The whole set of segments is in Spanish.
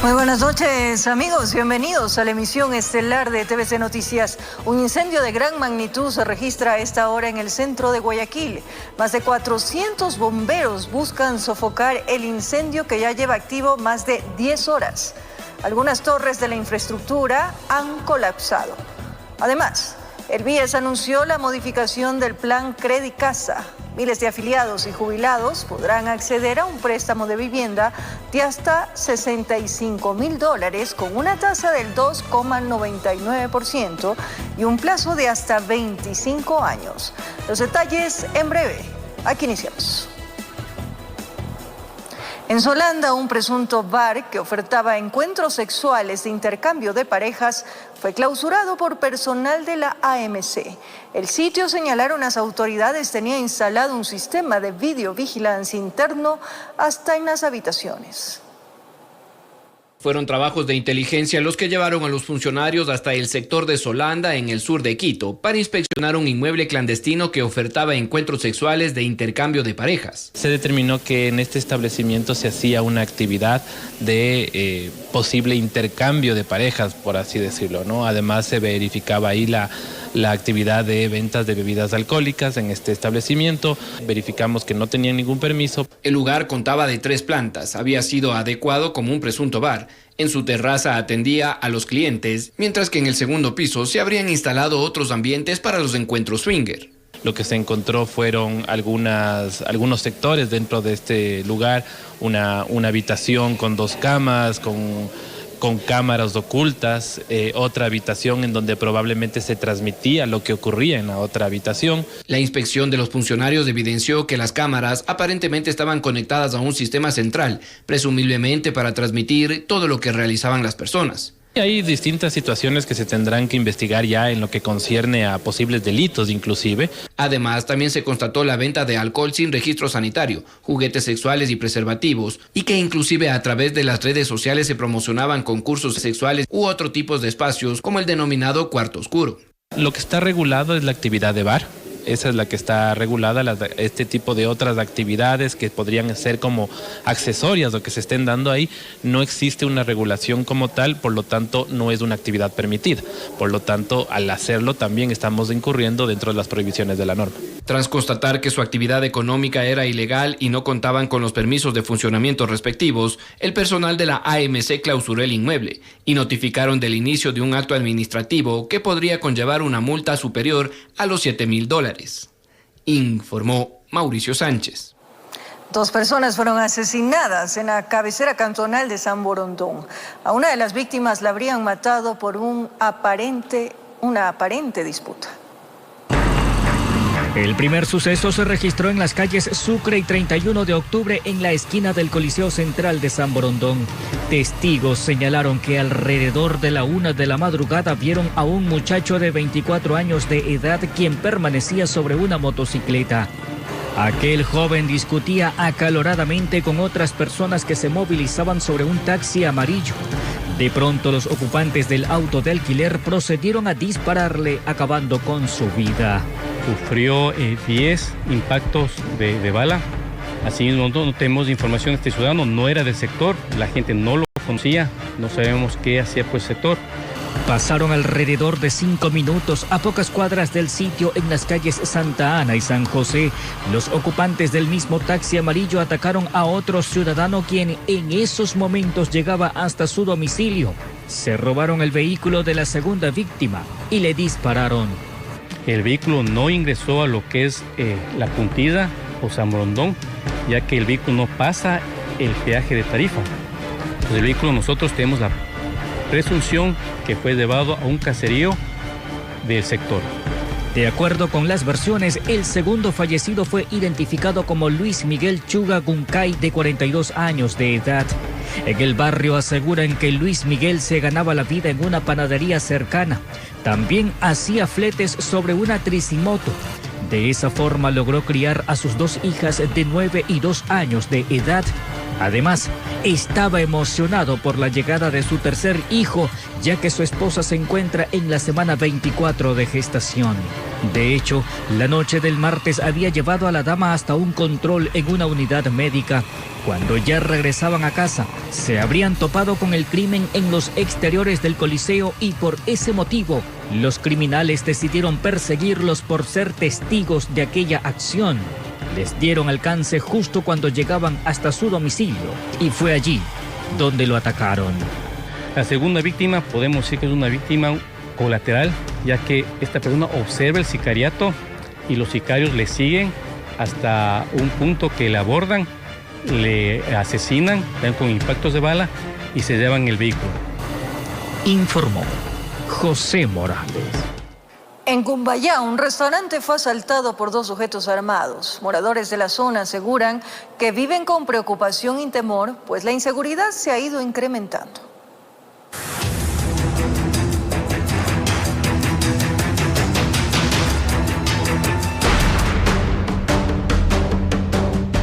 Muy buenas noches, amigos. Bienvenidos a la emisión estelar de TVC Noticias. Un incendio de gran magnitud se registra a esta hora en el centro de Guayaquil. Más de 400 bomberos buscan sofocar el incendio que ya lleva activo más de 10 horas. Algunas torres de la infraestructura han colapsado. Además, el BIES anunció la modificación del plan Credicasa. Miles de afiliados y jubilados podrán acceder a un préstamo de vivienda de hasta $65,000 con una tasa del 2,99% y un plazo de hasta 25 años. Los detalles en breve. Aquí iniciamos. En Solanda, un presunto bar que ofertaba encuentros sexuales de intercambio de parejas fue clausurado por personal de la AMC. El sitio, señalaron las autoridades, tenía instalado un sistema de videovigilancia interno hasta en las habitaciones. Fueron trabajos de inteligencia los que llevaron a los funcionarios hasta el sector de Solanda, en el sur de Quito, para inspeccionar un inmueble clandestino que ofertaba encuentros sexuales de intercambio de parejas. Se determinó que en este establecimiento se hacía una actividad de posible intercambio de parejas, por así decirlo, ¿no? Además se verificaba ahí la actividad de ventas de bebidas alcohólicas en este establecimiento. Verificamos que no tenían ningún permiso. El lugar contaba de 3 plantas, había sido adecuado como un presunto bar. En su terraza atendía a los clientes, mientras que en el segundo piso se habrían instalado otros ambientes para los encuentros swinger. Lo que se encontró fueron algunos sectores dentro de este lugar, una habitación con 2 camas, con cámaras ocultas, otra habitación en donde probablemente se transmitía lo que ocurría en la otra habitación. La inspección de los funcionarios evidenció que las cámaras aparentemente estaban conectadas a un sistema central, presumiblemente para transmitir todo lo que realizaban las personas. Hay distintas situaciones que se tendrán que investigar ya en lo que concierne a posibles delitos inclusive. Además, también se constató la venta de alcohol sin registro sanitario, juguetes sexuales y preservativos, y que inclusive a través de las redes sociales se promocionaban concursos sexuales u otro tipo de espacios como el denominado cuarto oscuro. Lo que está regulado es la actividad de bar. Esa es la que está regulada. Este tipo de otras actividades que podrían ser como accesorias o que se estén dando ahí, no existe una regulación como tal, por lo tanto no es una actividad permitida. Por lo tanto, al hacerlo también estamos incurriendo dentro de las prohibiciones de la norma. Tras constatar que su actividad económica era ilegal y no contaban con los permisos de funcionamiento respectivos, el personal de la AMC clausuró el inmueble y notificaron del inicio de un acto administrativo que podría conllevar una multa superior a los $7,000. Informó Mauricio Sánchez. 2 personas fueron asesinadas en la cabecera cantonal de San Borondón. A una de las víctimas la habrían matado por una aparente disputa. El primer suceso se registró en las calles Sucre y 31 de octubre en la esquina del Coliseo Central de San Borondón. Testigos señalaron que alrededor de la 1 de la madrugada vieron a un muchacho de 24 años de edad quien permanecía sobre una motocicleta. Aquel joven discutía acaloradamente con otras personas que se movilizaban sobre un taxi amarillo. De pronto los ocupantes del auto de alquiler procedieron a dispararle, acabando con su vida. Sufrió 10 impactos de bala. Así no tenemos información de este ciudadano, no era del sector, la gente no lo conocía, no sabemos qué hacía pues el sector. Pasaron alrededor de 5 minutos a pocas cuadras del sitio en las calles Santa Ana y San José. Los ocupantes del mismo taxi amarillo atacaron a otro ciudadano quien en esos momentos llegaba hasta su domicilio. Se robaron el vehículo de la segunda víctima y le dispararon. El vehículo no ingresó a lo que es la Puntida o San Borondón, ya que el vehículo no pasa el peaje de Tarifa. Entonces, el vehículo nosotros tenemos la presunción que fue llevado a un caserío del sector. De acuerdo con las versiones, el segundo fallecido fue identificado como Luis Miguel Chuga Guncay, de 42 años de edad. En el barrio aseguran que Luis Miguel se ganaba la vida en una panadería cercana. También hacía fletes sobre una tricimoto. De esa forma logró criar a sus 2 hijas de 9 y 2 años de edad. Además, estaba emocionado por la llegada de su tercer hijo, ya que su esposa se encuentra en la semana 24 de gestación. De hecho, la noche del martes había llevado a la dama hasta un control en una unidad médica. Cuando ya regresaban a casa, se habrían topado con el crimen en los exteriores del Coliseo y por ese motivo, los criminales decidieron perseguirlos por ser testigos de aquella acción. Les dieron alcance justo cuando llegaban hasta su domicilio y fue allí donde lo atacaron. La segunda víctima podemos decir que es una víctima colateral, ya que esta persona observa el sicariato y los sicarios le siguen hasta un punto que le abordan, le asesinan, dan con impactos de bala y se llevan el vehículo. Informó José Morales. En Cumbayá, un restaurante fue asaltado por 2 sujetos armados. Moradores de la zona aseguran que viven con preocupación y temor, pues la inseguridad se ha ido incrementando.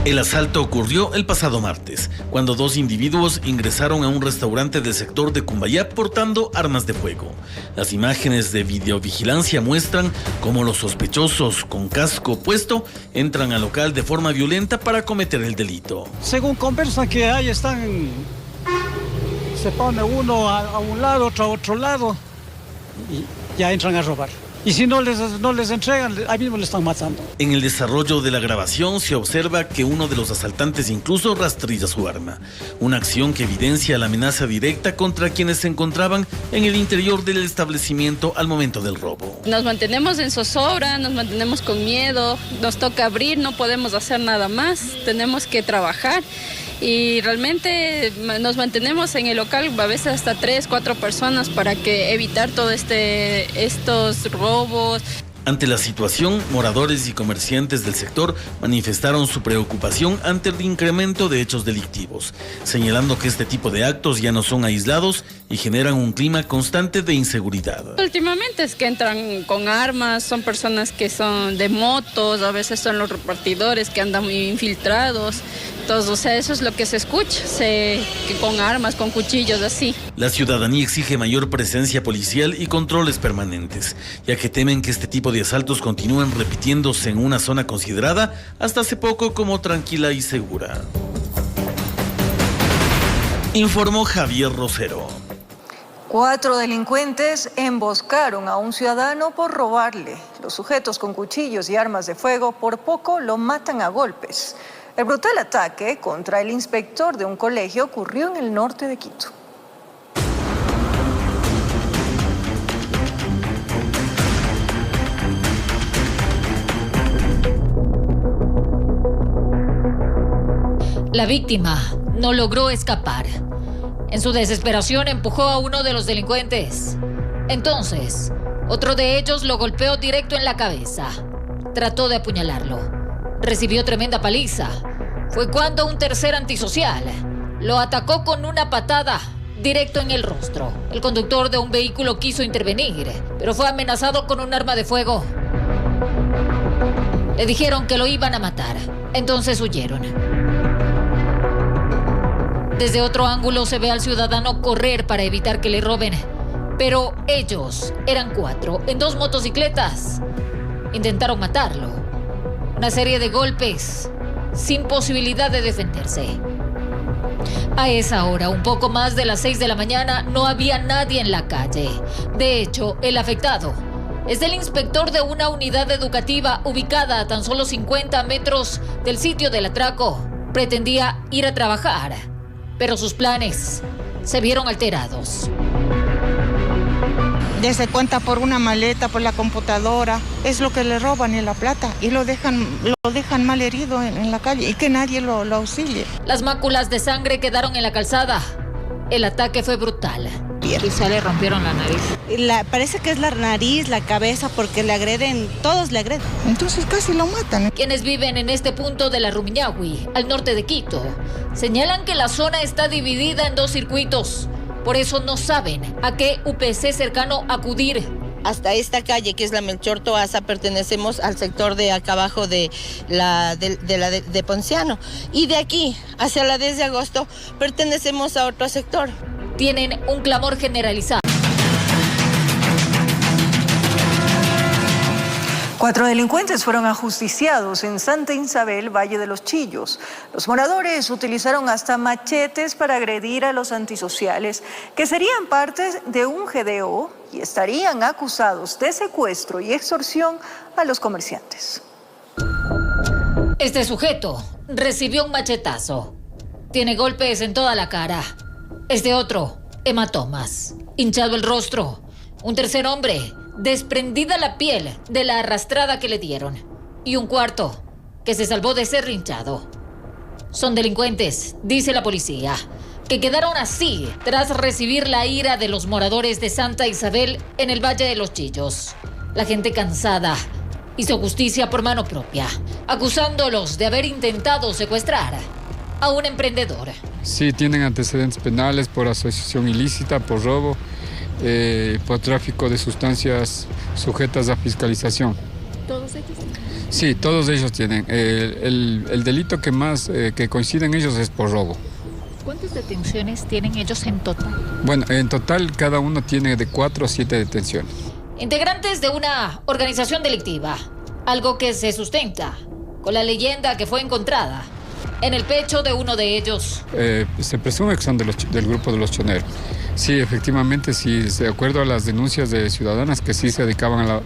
El asalto ocurrió el pasado martes, cuando 2 individuos ingresaron a un restaurante del sector de Cumbayá portando armas de fuego. Las imágenes de videovigilancia muestran cómo los sospechosos con casco puesto entran al local de forma violenta para cometer el delito. Según conversan que ahí están, se pone uno a un lado, otro a otro lado y ya entran a robar. Y si no les entregan, ahí mismo le están matando. En el desarrollo de la grabación se observa que uno de los asaltantes incluso rastrilla su arma. Una acción que evidencia la amenaza directa contra quienes se encontraban en el interior del establecimiento al momento del robo. Nos mantenemos en zozobra, nos mantenemos con miedo, nos toca abrir, no podemos hacer nada más, tenemos que trabajar. Y realmente nos mantenemos en el local a veces hasta 3, 4 personas para que evitar todo estos robos. Ante la situación, moradores y comerciantes del sector manifestaron su preocupación ante el incremento de hechos delictivos, señalando que este tipo de actos ya no son aislados y generan un clima constante de inseguridad. Últimamente es que entran con armas, son personas que son de motos, a veces son los repartidores que andan muy infiltrados. Entonces, o sea, eso es lo que se escucha, que con armas, con cuchillos, así. La ciudadanía exige mayor presencia policial y controles permanentes, ya que temen que este tipo de asaltos continúen repitiéndose en una zona considerada hasta hace poco como tranquila y segura. Informó Javier Rosero. 4 delincuentes emboscaron a un ciudadano por robarle. Los sujetos con cuchillos y armas de fuego por poco lo matan a golpes. El brutal ataque contra el inspector de un colegio ocurrió en el norte de Quito. La víctima no logró escapar. En su desesperación empujó a uno de los delincuentes. Entonces, otro de ellos lo golpeó directo en la cabeza. Trató de apuñalarlo. Recibió tremenda paliza. Fue cuando un tercer antisocial lo atacó con una patada directo en el rostro. El conductor de un vehículo quiso intervenir, pero fue amenazado con un arma de fuego. Le dijeron que lo iban a matar, entonces huyeron. Desde otro ángulo se ve al ciudadano correr para evitar que le roben, pero ellos eran 4 en 2 motocicletas. Intentaron matarlo. Una serie de golpes, sin posibilidad de defenderse. A esa hora, un poco más de las 6 de la mañana, no había nadie en la calle. De hecho, el afectado es el inspector de una unidad educativa ubicada a tan solo 50 metros del sitio del atraco. Pretendía ir a trabajar, pero sus planes se vieron alterados. Desde cuenta por una maleta, por la computadora, es lo que le roban en la plata y lo dejan mal herido en la calle y que nadie lo auxilie. Las máculas de sangre quedaron en la calzada. El ataque fue brutal. Quizá le rompieron la nariz. Parece que es la nariz, la cabeza, porque le agreden, todos le agreden. Entonces casi lo matan. Quienes viven en este punto de la Rumiñahui, al norte de Quito, señalan que la zona está dividida en 2 circuitos. Por eso no saben a qué UPC cercano acudir. hasta esta calle, que es la Melchor Toaza, pertenecemos al sector de acá abajo de Ponciano. Y de aquí hacia la 10 de agosto pertenecemos a otro sector. Tienen un clamor generalizado. 4 delincuentes fueron ajusticiados en Santa Isabel, Valle de los Chillos. Los moradores utilizaron hasta machetes para agredir a los antisociales, que serían parte de un GDO y estarían acusados de secuestro y extorsión a los comerciantes. Este sujeto recibió un machetazo. Tiene golpes en toda la cara. Este otro, hematomas, hinchado el rostro. Un tercer hombre, desprendida la piel de la arrastrada que le dieron. Y un cuarto, que se salvó de ser hinchado. Son delincuentes, dice la policía, que quedaron así tras recibir la ira de los moradores de Santa Isabel en el Valle de los Chillos. La gente cansada hizo justicia por mano propia, acusándolos de haber intentado secuestrar a un emprendedor. Sí, tienen antecedentes penales por asociación ilícita, por robo, por tráfico de sustancias sujetas a fiscalización. ¿Todos ellos? Sí, todos ellos tienen. El delito que más que coinciden ellos es por robo. ¿Cuántas detenciones tienen ellos en total? Bueno, en total cada uno tiene de 4 a 7 detenciones. Integrantes de una organización delictiva, algo que se sustenta con la leyenda que fue encontrada en el pecho de uno de ellos. Se presume que son del grupo de los choneros. Sí, efectivamente, sí, de acuerdo a las denuncias de ciudadanas que sí se dedicaban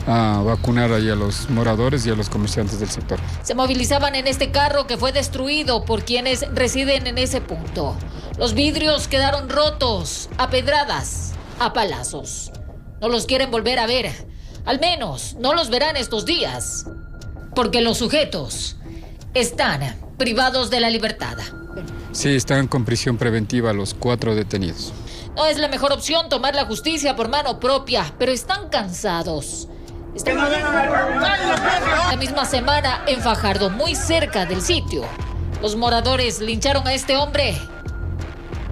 a vacunar ahí a los moradores y a los comerciantes del sector. Se movilizaban en este carro que fue destruido por quienes residen en ese punto. Los vidrios quedaron rotos, a pedradas, a palazos. No los quieren volver a ver. Al menos no los verán estos días. Porque los sujetos están privados de la libertad. Sí, están con prisión preventiva los 4 detenidos. No es la mejor opción tomar la justicia por mano propia, pero están cansados. La misma semana en Fajardo, muy cerca del sitio, los moradores lincharon a este hombre.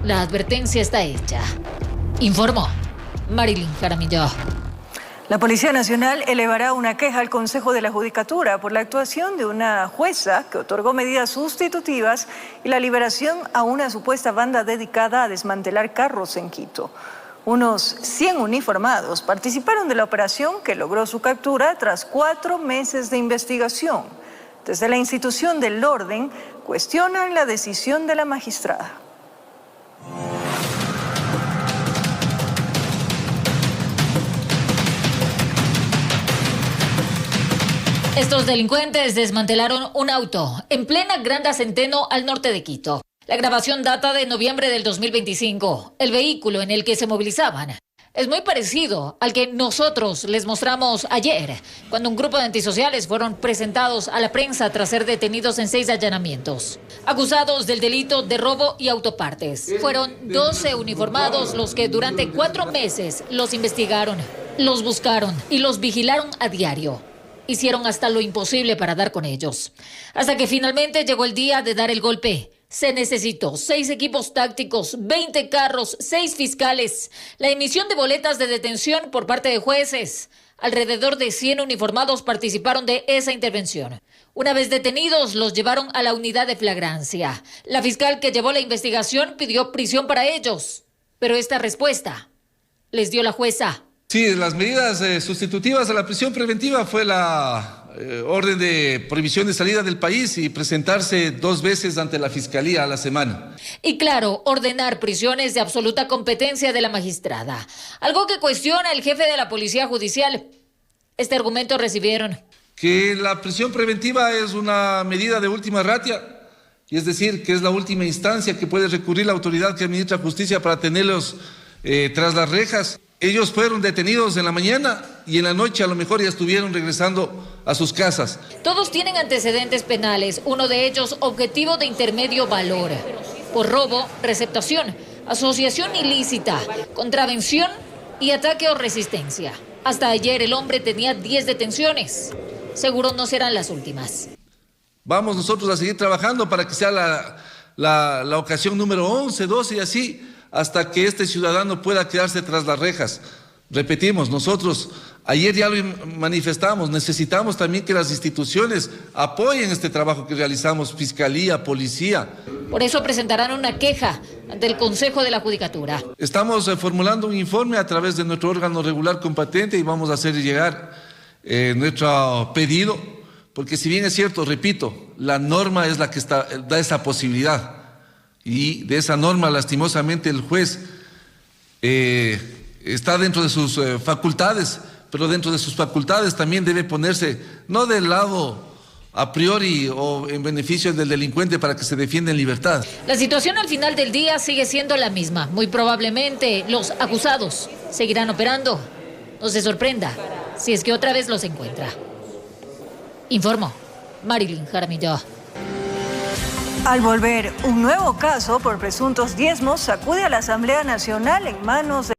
La advertencia está hecha. Informó Marilyn Jaramillo. La Policía Nacional elevará una queja al Consejo de la Judicatura por la actuación de una jueza que otorgó medidas sustitutivas y la liberación a una supuesta banda dedicada a desmantelar carros en Quito. Unos 100 uniformados participaron de la operación que logró su captura tras 4 meses de investigación. Desde la institución del orden cuestionan la decisión de la magistrada. Estos delincuentes desmantelaron un auto en plena Granda Centeno al norte de Quito. La grabación data de noviembre del 2025. El vehículo en el que se movilizaban es muy parecido al que nosotros les mostramos ayer, cuando un grupo de antisociales fueron presentados a la prensa tras ser detenidos en 6 allanamientos, acusados del delito de robo y autopartes. Fueron 12 uniformados los que durante 4 meses los investigaron, los buscaron y los vigilaron a diario. Hicieron hasta lo imposible para dar con ellos. Hasta que finalmente llegó el día de dar el golpe. Se necesitó 6 equipos tácticos, 20 carros, 6 fiscales, la emisión de boletas de detención por parte de jueces. Alrededor de 100 uniformados participaron de esa intervención. Una vez detenidos, los llevaron a la unidad de flagrancia. La fiscal que llevó la investigación pidió prisión para ellos. Pero esta respuesta les dio la jueza. Sí, las medidas sustitutivas a la prisión preventiva fue la orden de prohibición de salida del país y presentarse 2 veces ante la Fiscalía a la semana. Y claro, ordenar prisiones de absoluta competencia de la magistrada. Algo que cuestiona el jefe de la Policía Judicial. Este argumento recibieron. Que la prisión preventiva es una medida de última ratio, y es decir, que es la última instancia que puede recurrir la autoridad que administra justicia para tenerlos tras las rejas. Ellos fueron detenidos en la mañana y en la noche a lo mejor ya estuvieron regresando a sus casas. Todos tienen antecedentes penales, uno de ellos objetivo de intermedio valor, por robo, receptación, asociación ilícita, contravención y ataque o resistencia. Hasta ayer el hombre tenía 10 detenciones. Seguro no serán las últimas. Vamos nosotros a seguir trabajando para que sea la ocasión número 11, 12 y así, hasta que este ciudadano pueda quedarse tras las rejas. Repetimos, nosotros ayer ya lo manifestamos, necesitamos también que las instituciones apoyen este trabajo que realizamos, Fiscalía, Policía. Por eso presentarán una queja ante el Consejo de la Judicatura. Estamos formulando un informe a través de nuestro órgano regular competente y vamos a hacer llegar nuestro pedido, porque si bien es cierto, repito, la norma es la que da esa posibilidad y de esa norma lastimosamente el juez está dentro de sus facultades, pero dentro de sus facultades también debe ponerse, no del lado a priori o en beneficio del delincuente para que se defienda en libertad. La situación al final del día sigue siendo la misma. Muy probablemente los acusados seguirán operando. No se sorprenda si es que otra vez los encuentra. Informo, Marilyn Jaramillo. Al volver, un nuevo caso por presuntos diezmos sacude a la Asamblea Nacional en manos de...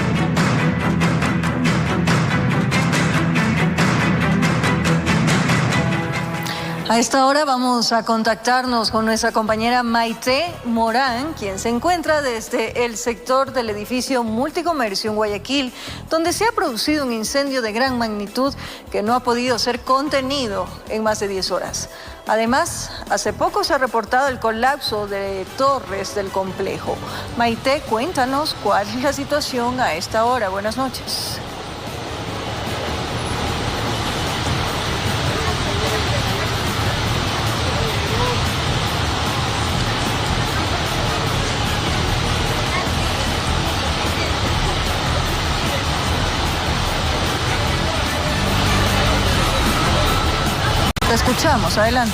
A esta hora vamos a contactarnos con nuestra compañera Maite Morán, quien se encuentra desde el sector del edificio Multicomercio en Guayaquil, donde se ha producido un incendio de gran magnitud que no ha podido ser contenido en más de 10 horas. Además, hace poco se ha reportado el colapso de torres del complejo. Maite, cuéntanos cuál es la situación a esta hora. Buenas noches. Te escuchamos, adelante.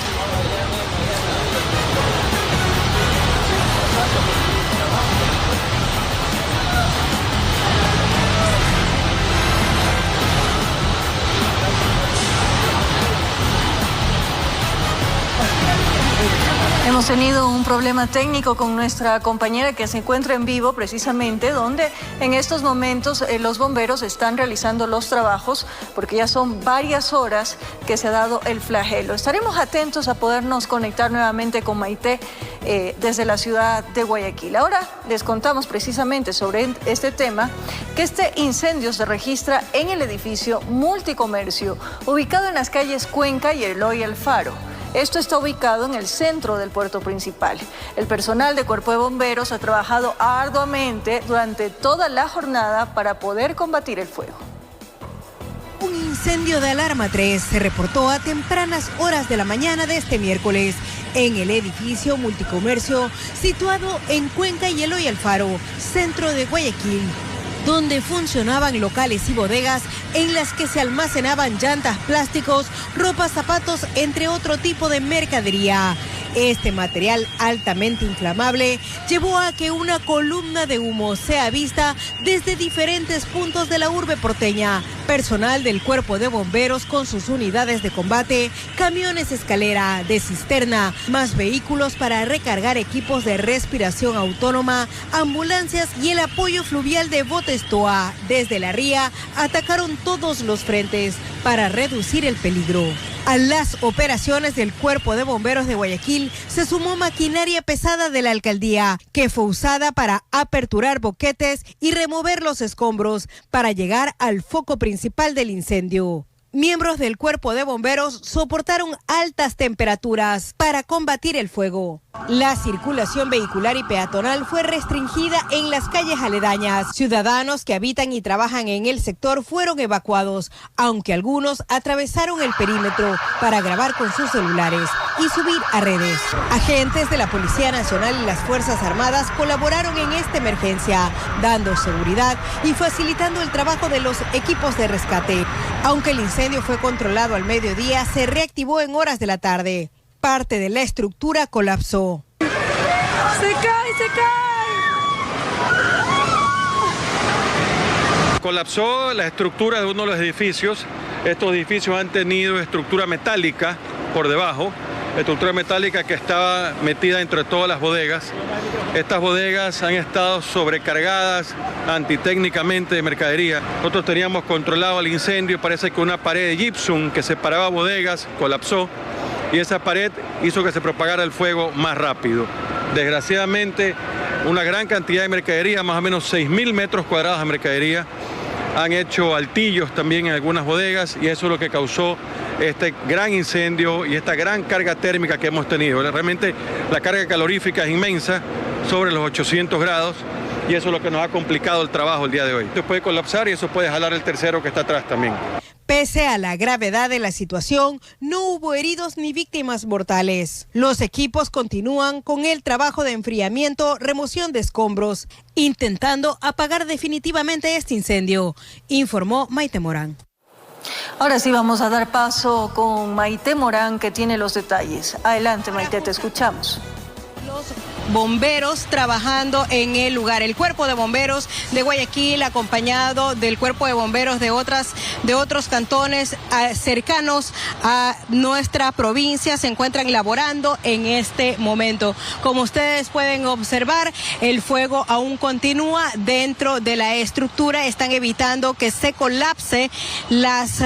Hemos tenido un problema técnico con nuestra compañera que se encuentra en vivo precisamente donde en estos momentos los bomberos están realizando los trabajos porque ya son varias horas que se ha dado el flagelo. Estaremos atentos a podernos conectar nuevamente con Maite desde la ciudad de Guayaquil. Ahora les contamos precisamente sobre este tema que este incendio se registra en el edificio Multicomercio ubicado en las calles Cuenca y Eloy Alfaro. Esto está ubicado en el centro del puerto principal. El personal de Cuerpo de Bomberos ha trabajado arduamente durante toda la jornada para poder combatir el fuego. Un incendio de alarma 3 se reportó a tempranas horas de la mañana de este miércoles en el edificio Multicomercio situado en Cuenca y Eloy Alfaro, centro de Guayaquil, donde funcionaban locales y bodegas en las que se almacenaban llantas, plásticos, ropa, zapatos, entre otro tipo de mercadería. Este material altamente inflamable llevó a que una columna de humo sea vista desde diferentes puntos de la urbe porteña. Personal del Cuerpo de Bomberos con sus unidades de combate, camiones escalera, de cisterna, más vehículos para recargar equipos de respiración autónoma, ambulancias y el apoyo fluvial de botes TOA desde la ría atacaron todos los frentes para reducir el peligro. A las operaciones del Cuerpo de Bomberos de Guayaquil se sumó maquinaria pesada de la alcaldía, que fue usada para aperturar boquetes y remover los escombros para llegar al foco principal del incendio. Miembros del Cuerpo de Bomberos soportaron altas temperaturas para combatir el fuego. La circulación vehicular y peatonal fue restringida en las calles aledañas. Ciudadanos que habitan y trabajan en el sector fueron evacuados, aunque algunos atravesaron el perímetro para grabar con sus celulares y subir a redes. Agentes de la Policía Nacional y las Fuerzas Armadas colaboraron en esta emergencia, dando seguridad y facilitando el trabajo de los equipos de rescate. Aunque el incendio fue controlado al mediodía, se reactivó en horas de la tarde. Parte de la estructura colapsó. ¡Se cae, se cae! Colapsó la estructura de uno de los edificios. Estos edificios han tenido estructura metálica por debajo, estructura metálica que estaba metida entre todas las bodegas. Estas bodegas han estado sobrecargadas antitécnicamente de mercadería. Nosotros teníamos controlado el incendio, parece que una pared de gypsum que separaba bodegas colapsó y esa pared hizo que se propagara el fuego más rápido. Desgraciadamente, una gran cantidad de mercadería, más o menos 6.000 metros cuadrados de mercadería, han hecho altillos también en algunas bodegas y eso es lo que causó este gran incendio y esta gran carga térmica que hemos tenido. Realmente la carga calorífica es inmensa, sobre los 800 grados, y eso es lo que nos ha complicado el trabajo el día de hoy. Esto puede colapsar y eso puede jalar el tercero que está atrás también. Pese a la gravedad de la situación, no hubo heridos ni víctimas mortales. Los equipos continúan con el trabajo de enfriamiento, remoción de escombros, intentando apagar definitivamente este incendio, informó Maite Morán. Ahora sí vamos a dar paso con Maite Morán, que tiene los detalles. Adelante, Maite, te escuchamos. Bomberos trabajando en el lugar. El Cuerpo de Bomberos de Guayaquil, acompañado del Cuerpo de Bomberos de otros cantones cercanos a nuestra provincia, se encuentran laborando en este momento. Como ustedes pueden observar, el fuego aún continúa dentro de la estructura. Están evitando que se colapse las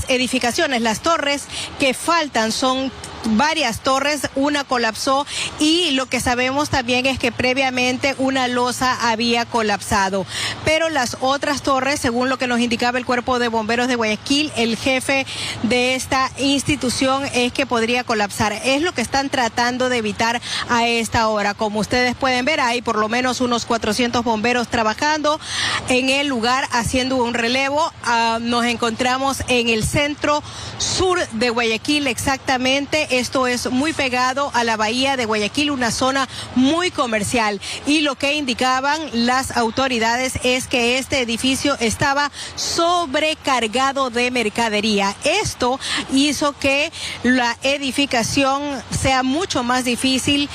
edificaciones, las torres que faltan. Son varias torres, una colapsó y lo que sabemos también es que previamente una losa había colapsado. Pero las otras torres, según lo que nos indicaba el Cuerpo de Bomberos de Guayaquil, el jefe de esta institución, es que podría colapsar. Es lo que están tratando de evitar a esta hora. Como ustedes pueden ver, hay por lo menos unos 400 bomberos trabajando en el lugar, haciendo un relevo. Nos encontramos en el centro sur de Guayaquil, exactamente. Esto es muy pegado a la bahía de Guayaquil, una zona muy comercial. Y lo que indicaban las autoridades es que este edificio estaba sobrecargado de mercadería. Esto hizo que la edificación sea mucho más difícil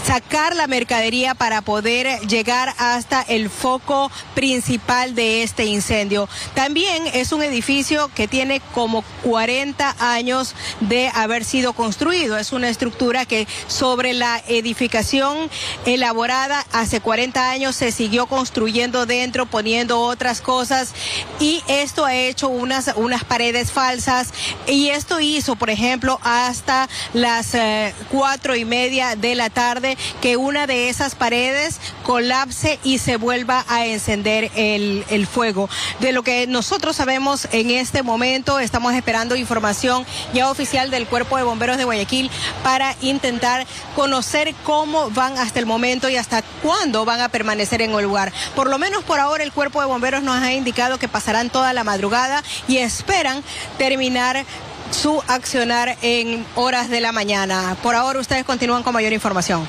sacar la mercadería para poder llegar hasta el foco principal de este incendio. También es un edificio que tiene como 40 años de haber sido construido. Es una estructura que sobre la edificación elaborada hace 40 años se siguió construyendo dentro, poniendo otras cosas, y esto ha hecho unas paredes falsas, y esto hizo, por ejemplo, hasta las 4:30 de la tarde que una de esas paredes colapse y se vuelva a encender el fuego. De lo que nosotros sabemos en este momento, estamos esperando información ya oficial del Cuerpo de Bomberos de Guayaquil para intentar conocer cómo van hasta el momento y hasta cuándo van a permanecer en el lugar. Por lo menos por ahora el Cuerpo de Bomberos nos ha indicado que pasarán toda la madrugada y esperan terminar su accionar en horas de la mañana. Por ahora ustedes continúan con mayor información.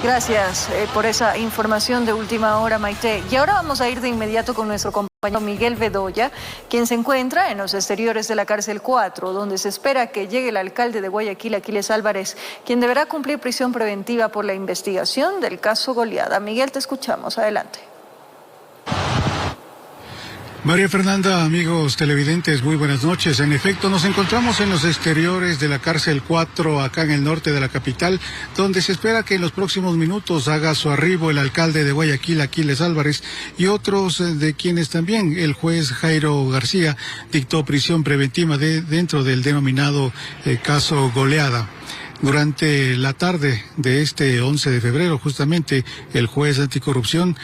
Gracias por esa información de última hora, Maite. Y ahora vamos a ir de inmediato con nuestro compañero Miguel Bedoya, quien se encuentra en los exteriores de la cárcel 4, donde se espera que llegue el alcalde de Guayaquil, Aquiles Álvarez, quien deberá cumplir prisión preventiva por la investigación del caso Goleada. Miguel, te escuchamos. Adelante. María Fernanda, amigos televidentes, muy buenas noches. En efecto, nos encontramos en los exteriores de la cárcel 4, acá en el norte de la capital, donde se espera que en los próximos minutos haga su arribo el alcalde de Guayaquil, Aquiles Álvarez, y otros de quienes también el juez Jairo García dictó prisión preventiva dentro del denominado caso Goleada. Durante la tarde de este 11 de febrero, justamente, el juez anticorrupción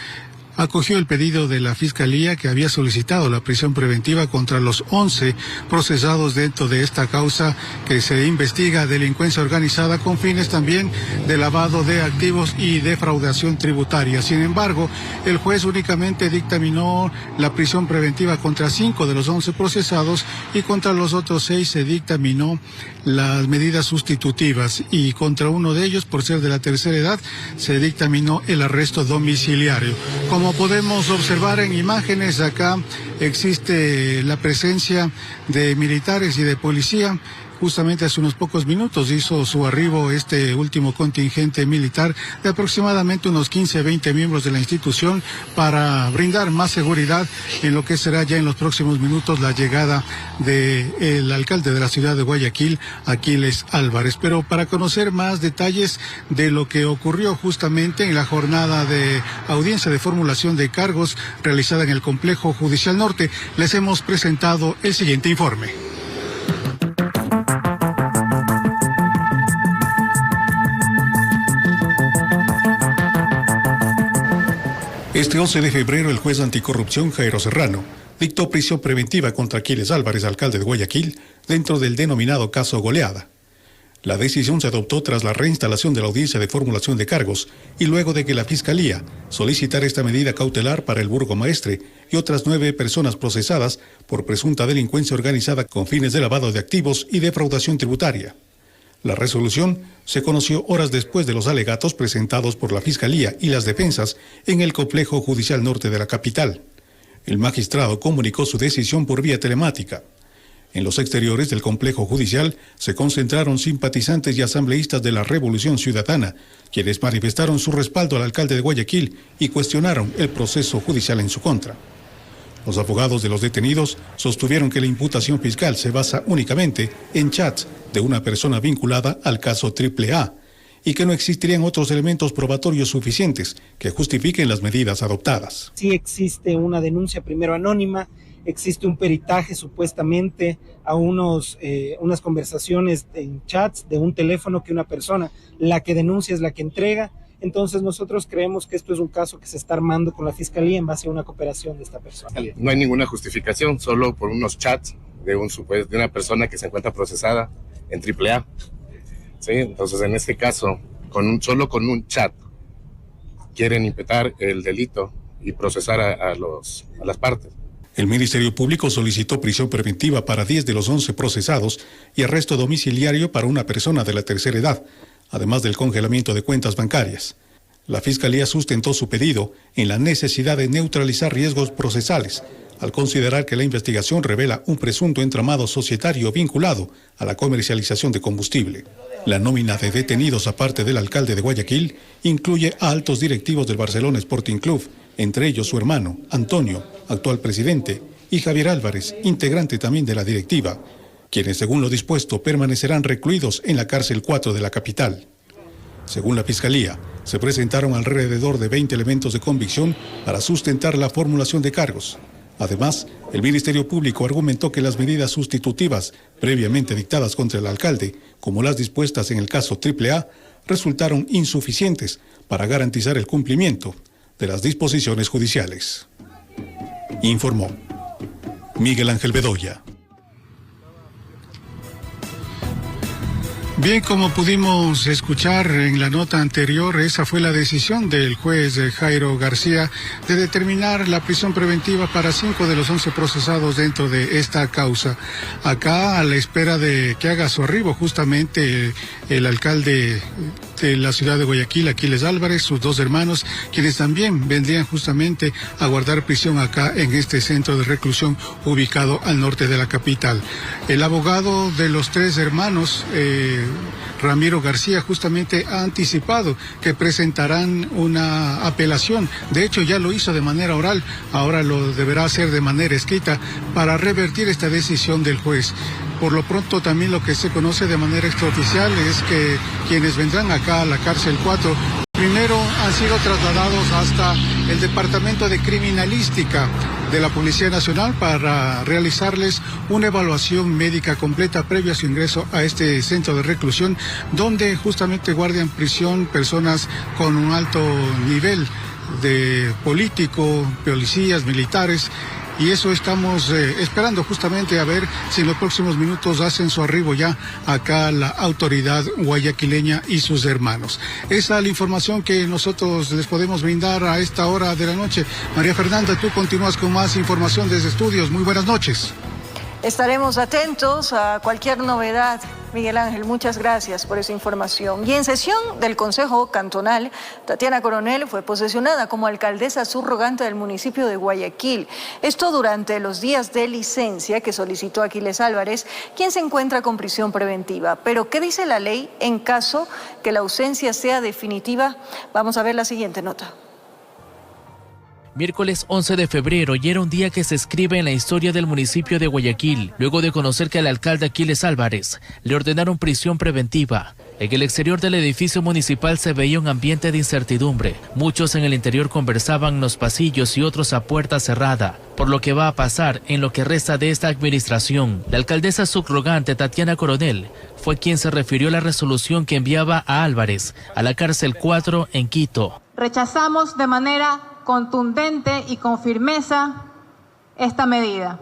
acogió el pedido de la Fiscalía, que había solicitado la prisión preventiva contra los 11 procesados dentro de esta causa que se investiga delincuencia organizada con fines también de lavado de activos y defraudación tributaria. Sin embargo, el juez únicamente dictaminó la prisión preventiva contra 5 de los 11 procesados y contra los otros 6 se dictaminó las medidas sustitutivas, y contra uno de ellos, por ser de la tercera edad, se dictaminó el arresto domiciliario. Como podemos observar en imágenes, acá existe la presencia de militares y de policía. Justamente hace unos pocos minutos hizo su arribo este último contingente militar de aproximadamente unos 15-20 miembros de la institución para brindar más seguridad en lo que será ya en los próximos minutos la llegada del alcalde de la ciudad de Guayaquil, Aquiles Álvarez. Pero para conocer más detalles de lo que ocurrió justamente en la jornada de audiencia de formulación de cargos realizada en el Complejo Judicial Norte, les hemos presentado el siguiente informe. Este 11 de febrero, el juez anticorrupción Jairo Serrano dictó prisión preventiva contra Aquiles Álvarez, alcalde de Guayaquil, dentro del denominado caso Goleada. La decisión se adoptó tras la reinstalación de la audiencia de formulación de cargos y luego de que la Fiscalía solicitara esta medida cautelar para el burgomaestre y otras 9 personas procesadas por presunta delincuencia organizada con fines de lavado de activos y defraudación tributaria. La resolución se conoció horas después de los alegatos presentados por la Fiscalía y las defensas en el Complejo Judicial Norte de la capital. El magistrado comunicó su decisión por vía telemática. En los exteriores del complejo judicial se concentraron simpatizantes y asambleístas de la Revolución Ciudadana, quienes manifestaron su respaldo al alcalde de Guayaquil y cuestionaron el proceso judicial en su contra. Los abogados de los detenidos sostuvieron que la imputación fiscal se basa únicamente en chats de una persona vinculada al caso AAA y que no existirían otros elementos probatorios suficientes que justifiquen las medidas adoptadas. Sí existe una denuncia primero anónima, existe un peritaje supuestamente a unas conversaciones en chats de un teléfono que una persona, la que denuncia es la que entrega. Entonces nosotros creemos que esto es un caso que se está armando con la Fiscalía en base a una cooperación de esta persona. No hay ninguna justificación, solo por unos chats de una persona que se encuentra procesada en AAA. ¿Sí? Entonces en este caso, solo con un chat, quieren imputar el delito y procesar a las partes. El Ministerio Público solicitó prisión preventiva para 10 de los 11 procesados y arresto domiciliario para una persona de la tercera edad, además del congelamiento de cuentas bancarias. La Fiscalía sustentó su pedido en la necesidad de neutralizar riesgos procesales, al considerar que la investigación revela un presunto entramado societario vinculado a la comercialización de combustible. La nómina de detenidos, aparte del alcalde de Guayaquil, incluye a altos directivos del Barcelona Sporting Club, entre ellos su hermano, Antonio, actual presidente, y Javier Álvarez, integrante también de la directiva, quienes, según lo dispuesto, permanecerán recluidos en la cárcel 4 de la capital. Según la Fiscalía, se presentaron alrededor de 20 elementos de convicción para sustentar la formulación de cargos. Además, el Ministerio Público argumentó que las medidas sustitutivas previamente dictadas contra el alcalde, como las dispuestas en el caso AAA, resultaron insuficientes para garantizar el cumplimiento de las disposiciones judiciales. Informó Miguel Ángel Bedoya. Bien, como pudimos escuchar en la nota anterior, esa fue la decisión del juez Jairo García de determinar la prisión preventiva para 5 de los 11 procesados dentro de esta causa. Acá, a la espera de que haga su arribo justamente el alcalde de la ciudad de Guayaquil, Aquiles Álvarez, sus 2 hermanos, quienes también vendrían justamente a guardar prisión acá en este centro de reclusión ubicado al norte de la capital. El abogado de los 3 hermanos, Ramiro García, justamente ha anticipado que presentarán una apelación. De hecho, ya lo hizo de manera oral, ahora lo deberá hacer de manera escrita para revertir esta decisión del juez. Por lo pronto, también lo que se conoce de manera extraoficial es que quienes vendrán acá a la cárcel 4 primero han sido trasladados hasta el Departamento de Criminalística de la Policía Nacional para realizarles una evaluación médica completa previa a su ingreso a este centro de reclusión, donde justamente guardan prisión personas con un alto nivel de político, policías, militares. Y eso estamos esperando justamente a ver si en los próximos minutos hacen su arribo ya acá la autoridad guayaquileña y sus hermanos. Esa es la información que nosotros les podemos brindar a esta hora de la noche. María Fernanda, tú continúas con más información desde estudios. Muy buenas noches. Estaremos atentos a cualquier novedad. Miguel Ángel, muchas gracias por esa información. Y en sesión del Consejo Cantonal, Tatiana Coronel fue posesionada como alcaldesa subrogante del municipio de Guayaquil. Esto durante los días de licencia que solicitó Aquiles Álvarez, quien se encuentra con prisión preventiva. Pero, ¿qué dice la ley en caso que la ausencia sea definitiva? Vamos a ver la siguiente nota. Miércoles 11 de febrero y era un día que se escribe en la historia del municipio de Guayaquil, luego de conocer que al alcalde Aquiles Álvarez le ordenaron prisión preventiva. En el exterior del edificio municipal se veía un ambiente de incertidumbre. Muchos en el interior conversaban en los pasillos y otros a puerta cerrada, por lo que va a pasar en lo que resta de esta administración. La alcaldesa subrogante Tatiana Coronel fue quien se refirió a la resolución que enviaba a Álvarez a la cárcel 4 en Quito. Rechazamos de manera contundente y con firmeza esta medida.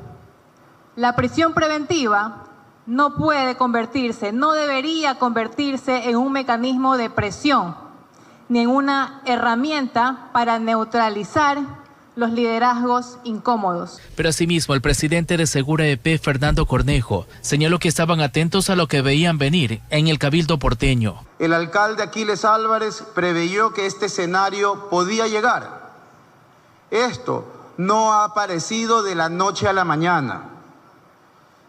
La prisión preventiva no puede convertirse, no debería convertirse en un mecanismo de presión, ni en una herramienta para neutralizar los liderazgos incómodos. Pero asimismo, el presidente de Segura EP, Fernando Cornejo, señaló que estaban atentos a lo que veían venir en el Cabildo porteño. El alcalde Aquiles Álvarez preveyó que este escenario podía llegar. Esto no ha aparecido de la noche a la mañana.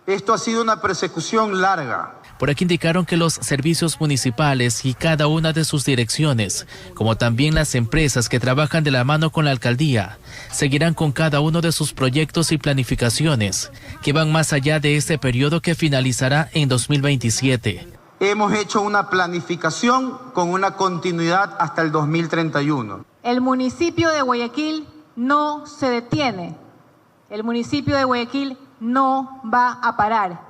Esto ha sido una persecución larga. Por aquí indicaron que los servicios municipales y cada una de sus direcciones, como también las empresas que trabajan de la mano con la alcaldía, seguirán con cada uno de sus proyectos y planificaciones, que van más allá de este periodo que finalizará en 2027. Hemos hecho una planificación con una continuidad hasta el 2031. El municipio de Guayaquil no se detiene. El municipio de Guayaquil no va a parar.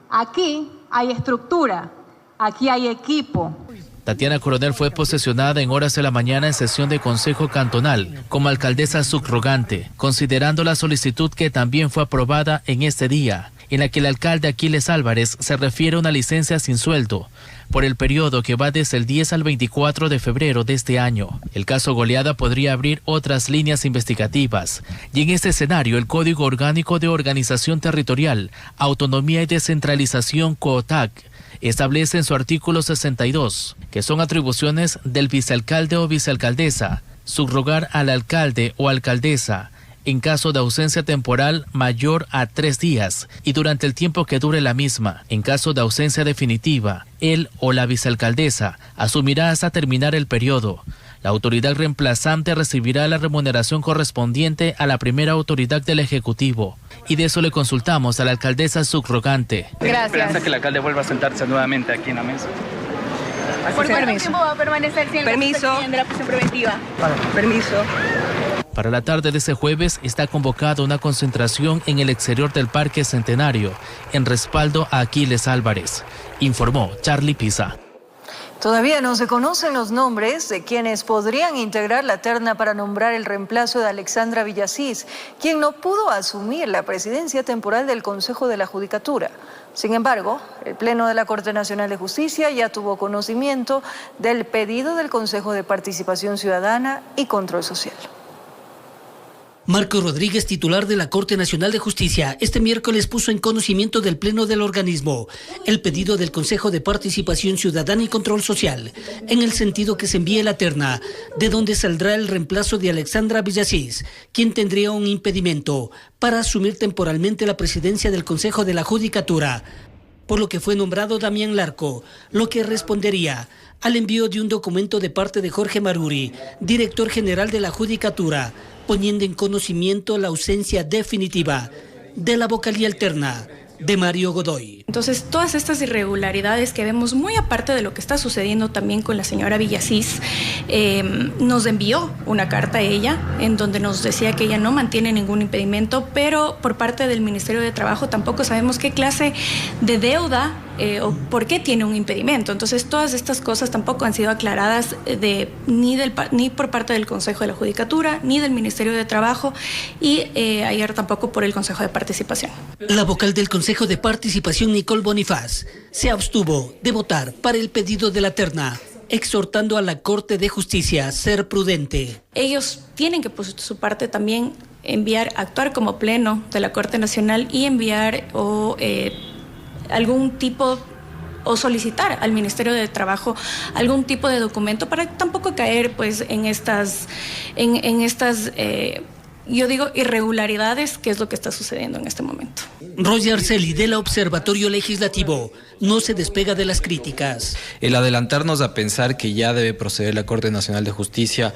Aquí hay estructura, aquí hay equipo. Tatiana Coronel fue posesionada en horas de la mañana en sesión de Consejo Cantonal como alcaldesa subrogante, considerando la solicitud que también fue aprobada en este día, en la que el alcalde Aquiles Álvarez se refiere a una licencia sin sueldo por el periodo que va desde el 10 al 24 de febrero de este año. El caso Goleada podría abrir otras líneas investigativas, y en este escenario el Código Orgánico de Organización Territorial, Autonomía y Descentralización COOTAC establece en su artículo 62 que son atribuciones del vicealcalde o vicealcaldesa subrogar al alcalde o alcaldesa en caso de ausencia temporal mayor a 3 días y durante el tiempo que dure la misma. En caso de ausencia definitiva, él o la vicealcaldesa asumirá hasta terminar el periodo. La autoridad reemplazante recibirá la remuneración correspondiente a la primera autoridad del Ejecutivo. Y de eso le consultamos a la alcaldesa subrogante. Gracias. ¿Esperanza que el alcalde vuelva a sentarse nuevamente aquí en la mesa? ¿Por cuánto tiempo va a permanecer sin Permiso. de la prisión preventiva? Permiso. Para la tarde de ese jueves está convocada una concentración en el exterior del Parque Centenario en respaldo a Aquiles Álvarez, informó Charlie Pisa. Todavía no se conocen los nombres de quienes podrían integrar la terna para nombrar el reemplazo de Alexandra Villasís, quien no pudo asumir la presidencia temporal del Consejo de la Judicatura. Sin embargo, el Pleno de la Corte Nacional de Justicia ya tuvo conocimiento del pedido del Consejo de Participación Ciudadana y Control Social. Marco Rodríguez, titular de la Corte Nacional de Justicia, este miércoles puso en conocimiento del Pleno del organismo el pedido del Consejo de Participación Ciudadana y Control Social, en el sentido que se envíe la terna, de donde saldrá el reemplazo de Alexandra Villasís, quien tendría un impedimento para asumir temporalmente la presidencia del Consejo de la Judicatura, por lo que fue nombrado Damián Larco, lo que respondería al envío de un documento de parte de Jorge Maruri, director general de la Judicatura, poniendo en conocimiento la ausencia definitiva de la vocalía alterna de Mario Godoy. Entonces, todas estas irregularidades que vemos, muy aparte de lo que está sucediendo también con la señora Villasís, nos envió una carta a ella en donde nos decía que ella no mantiene ningún impedimento, pero por parte del Ministerio de Trabajo tampoco sabemos qué clase de deuda o por qué tiene un impedimento. Entonces, todas estas cosas tampoco han sido aclaradas ni por parte del Consejo de la Judicatura, ni del Ministerio de Trabajo, y ayer tampoco por el Consejo de Participación. La vocal del Consejo de Participación, Nicole Bonifaz, se abstuvo de votar para el pedido de la terna, exhortando a la Corte de Justicia a ser prudente. Ellos tienen que, por su parte, también actuar como pleno de la Corte Nacional y enviar algún tipo o solicitar al Ministerio de Trabajo algún tipo de documento para tampoco caer pues en estas yo digo irregularidades, que es lo que está sucediendo en este momento. Roger Arceli, del Observatorio Legislativo, no se despega de las críticas. El adelantarnos a pensar que ya debe proceder la Corte Nacional de Justicia.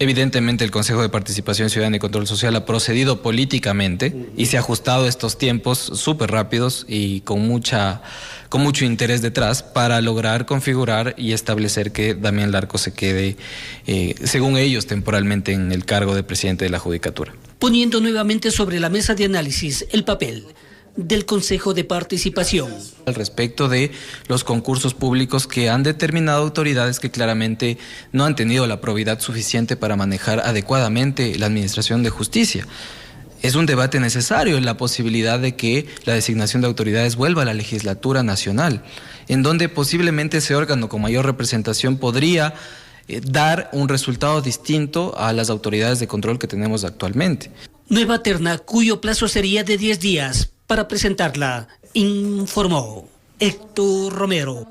Evidentemente el Consejo de Participación Ciudadana y Control Social ha procedido políticamente y se ha ajustado a estos tiempos súper rápidos y con mucho interés detrás para lograr configurar y establecer que Damián Larco se quede, según ellos, temporalmente en el cargo de presidente de la Judicatura. Poniendo nuevamente sobre la mesa de análisis el papel del Consejo de Participación. Al respecto de los concursos públicos que han determinado autoridades que claramente no han tenido la probidad suficiente para manejar adecuadamente la administración de justicia. Es un debate necesario en la posibilidad de que la designación de autoridades vuelva a la legislatura nacional, en donde posiblemente ese órgano con mayor representación podría dar un resultado distinto a las autoridades de control que tenemos actualmente. Nueva terna, cuyo plazo sería de 10 días para presentarla, informó Héctor Romero.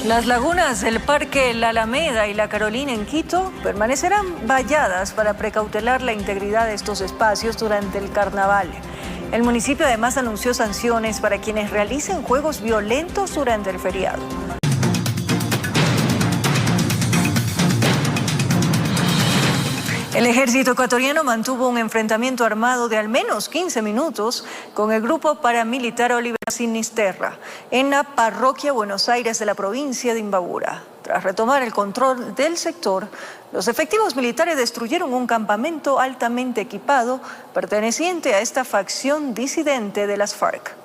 Las lagunas del Parque La Alameda y La Carolina en Quito permanecerán valladas para precautelar la integridad de estos espacios durante el carnaval. El municipio además anunció sanciones para quienes realicen juegos violentos durante el feriado. El ejército ecuatoriano mantuvo un enfrentamiento armado de al menos 15 minutos con el grupo paramilitar Oliver Sinisterra en la parroquia Buenos Aires de la provincia de Imbabura. Tras retomar el control del sector, los efectivos militares destruyeron un campamento altamente equipado perteneciente a esta facción disidente de las FARC.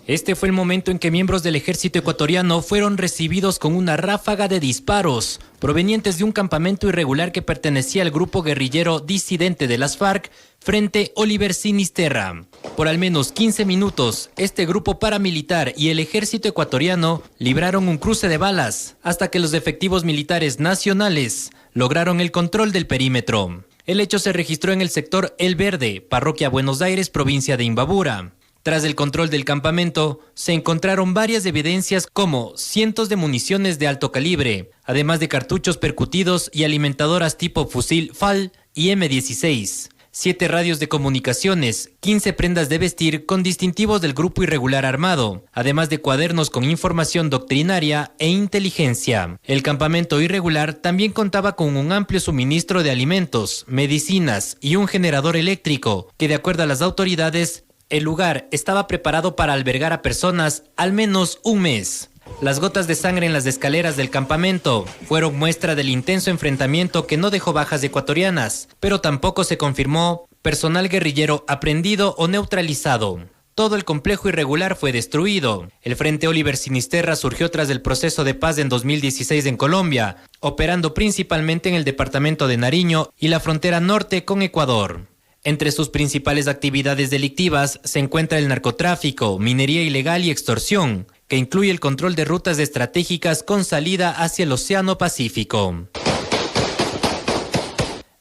Este fue el momento en que miembros del ejército ecuatoriano fueron recibidos con una ráfaga de disparos provenientes de un campamento irregular que pertenecía al grupo guerrillero disidente de las FARC frente Oliver Sinisterra. Por al menos 15 minutos, este grupo paramilitar y el ejército ecuatoriano libraron un cruce de balas hasta que los efectivos militares nacionales lograron el control del perímetro. El hecho se registró en el sector El Verde, parroquia Buenos Aires, provincia de Imbabura. Tras el control del campamento, se encontraron varias evidencias como cientos de municiones de alto calibre, además de cartuchos percutidos y alimentadoras tipo fusil FAL y M16, 7 radios de comunicaciones, 15 prendas de vestir con distintivos del grupo irregular armado, además de cuadernos con información doctrinaria e inteligencia. El campamento irregular también contaba con un amplio suministro de alimentos, medicinas y un generador eléctrico, que de acuerdo a las autoridades, el lugar estaba preparado para albergar a personas al menos un mes. Las gotas de sangre en las escaleras del campamento fueron muestra del intenso enfrentamiento que no dejó bajas ecuatorianas, pero tampoco se confirmó personal guerrillero aprehendido o neutralizado. Todo el complejo irregular fue destruido. El Frente Oliver Sinisterra surgió tras el proceso de paz en 2016 en Colombia, operando principalmente en el departamento de Nariño y la frontera norte con Ecuador. Entre sus principales actividades delictivas se encuentra el narcotráfico, minería ilegal y extorsión, que incluye el control de rutas estratégicas con salida hacia el Océano Pacífico.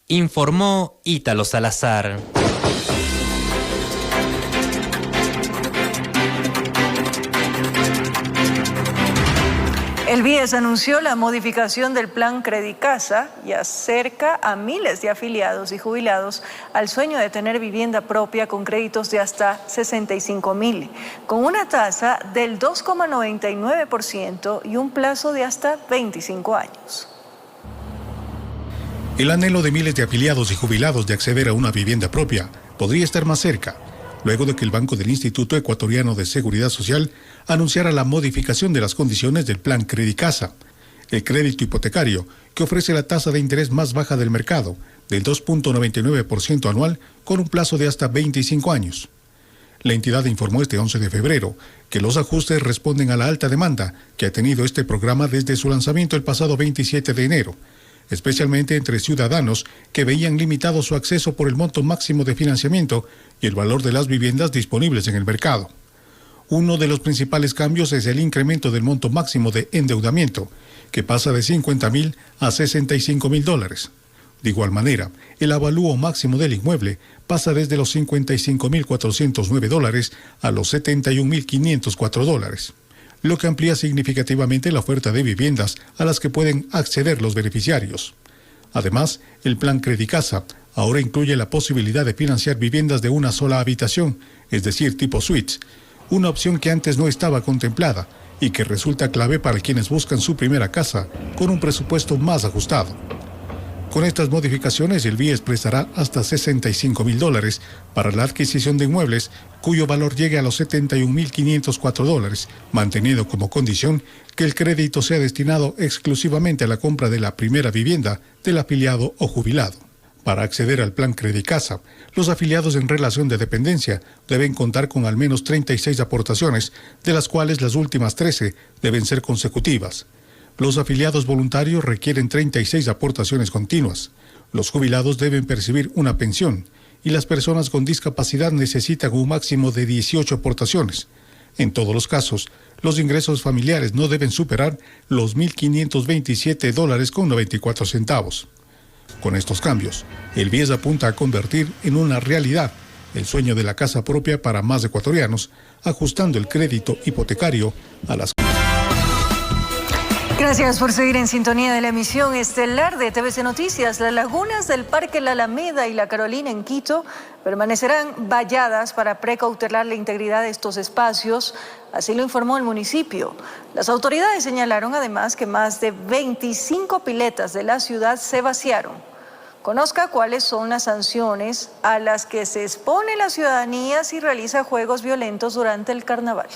Informó Ítalo Salazar. El BIES anunció la modificación del plan Credicasa y acerca a miles de afiliados y jubilados al sueño de tener vivienda propia con créditos de hasta 65.000, con una tasa del 2,99% y un plazo de hasta 25 años. El anhelo de miles de afiliados y jubilados de acceder a una vivienda propia podría estar más cerca, luego de que el Banco del Instituto Ecuatoriano de Seguridad Social anunciara la modificación de las condiciones del Plan Credicasa, el crédito hipotecario que ofrece la tasa de interés más baja del mercado, del 2,99% anual, con un plazo de hasta 25 años. La entidad informó este 11 de febrero que los ajustes responden a la alta demanda que ha tenido este programa desde su lanzamiento el pasado 27 de enero, especialmente entre ciudadanos que veían limitado su acceso por el monto máximo de financiamiento y el valor de las viviendas disponibles en el mercado. Uno de los principales cambios es el incremento del monto máximo de endeudamiento, que pasa de $50.000 a $65.000. De igual manera, el avalúo máximo del inmueble pasa desde los $55.409 a los $71.504, lo que amplía significativamente la oferta de viviendas a las que pueden acceder los beneficiarios. Además, el plan Credicasa ahora incluye la posibilidad de financiar viviendas de una sola habitación, es decir, tipo suites, una opción que antes no estaba contemplada y que resulta clave para quienes buscan su primera casa con un presupuesto más ajustado. Con estas modificaciones, el BIES prestará hasta $65.000 para la adquisición de inmuebles cuyo valor llegue a los $71.504, manteniendo como condición que el crédito sea destinado exclusivamente a la compra de la primera vivienda del afiliado o jubilado. Para acceder al plan Credicasa, los afiliados en relación de dependencia deben contar con al menos 36 aportaciones, de las cuales las últimas 13 deben ser consecutivas. Los afiliados voluntarios requieren 36 aportaciones continuas. Los jubilados deben percibir una pensión y las personas con discapacidad necesitan un máximo de 18 aportaciones. En todos los casos, los ingresos familiares no deben superar los $1.527.94. Con estos cambios, el BIES apunta a convertir en una realidad el sueño de la casa propia para más ecuatorianos, ajustando el crédito hipotecario a las... Gracias por seguir en sintonía de la emisión estelar de TVC Noticias. Las lagunas del Parque La Alameda y La Carolina en Quito permanecerán valladas para precautelar la integridad de estos espacios, así lo informó el municipio. Las autoridades señalaron además que más de 25 piletas de la ciudad se vaciaron. Conozca cuáles son las sanciones a las que se expone la ciudadanía si realiza juegos violentos durante el carnaval.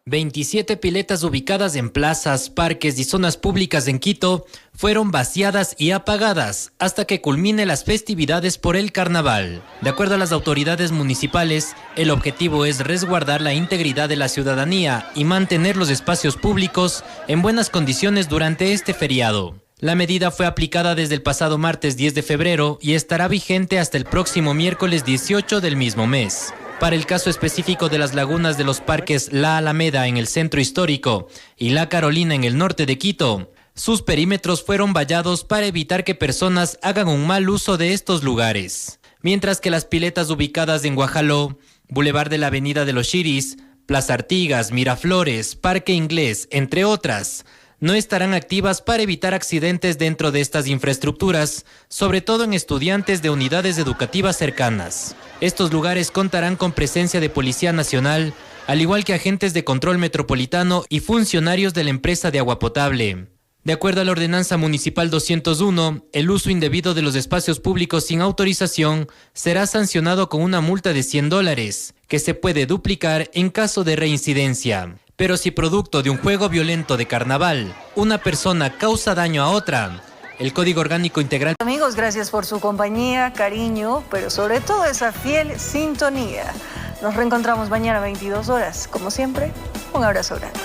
27 piletas ubicadas en plazas, parques y zonas públicas en Quito fueron vaciadas y apagadas hasta que culmine las festividades por el carnaval. De acuerdo a las autoridades municipales, el objetivo es resguardar la integridad de la ciudadanía y mantener los espacios públicos en buenas condiciones durante este feriado. La medida fue aplicada desde el pasado martes 10 de febrero y estará vigente hasta el próximo miércoles 18 del mismo mes. Para el caso específico de las lagunas de los parques La Alameda en el centro histórico y La Carolina en el norte de Quito, sus perímetros fueron vallados para evitar que personas hagan un mal uso de estos lugares. Mientras que las piletas ubicadas en Guajaló, Boulevard de la Avenida de los Chiris, Plaza Artigas, Miraflores, Parque Inglés, entre otras, no estarán activas para evitar accidentes dentro de estas infraestructuras, sobre todo en estudiantes de unidades educativas cercanas. Estos lugares contarán con presencia de Policía Nacional, al igual que agentes de control metropolitano y funcionarios de la empresa de agua potable. De acuerdo a la Ordenanza Municipal 201, el uso indebido de los espacios públicos sin autorización será sancionado con una multa de $100, que se puede duplicar en caso de reincidencia. Pero si producto de un juego violento de carnaval, una persona causa daño a otra, el Código Orgánico Integral... Amigos, gracias por su compañía, cariño, pero sobre todo esa fiel sintonía. Nos reencontramos mañana a 22 horas. Como siempre, un abrazo grande.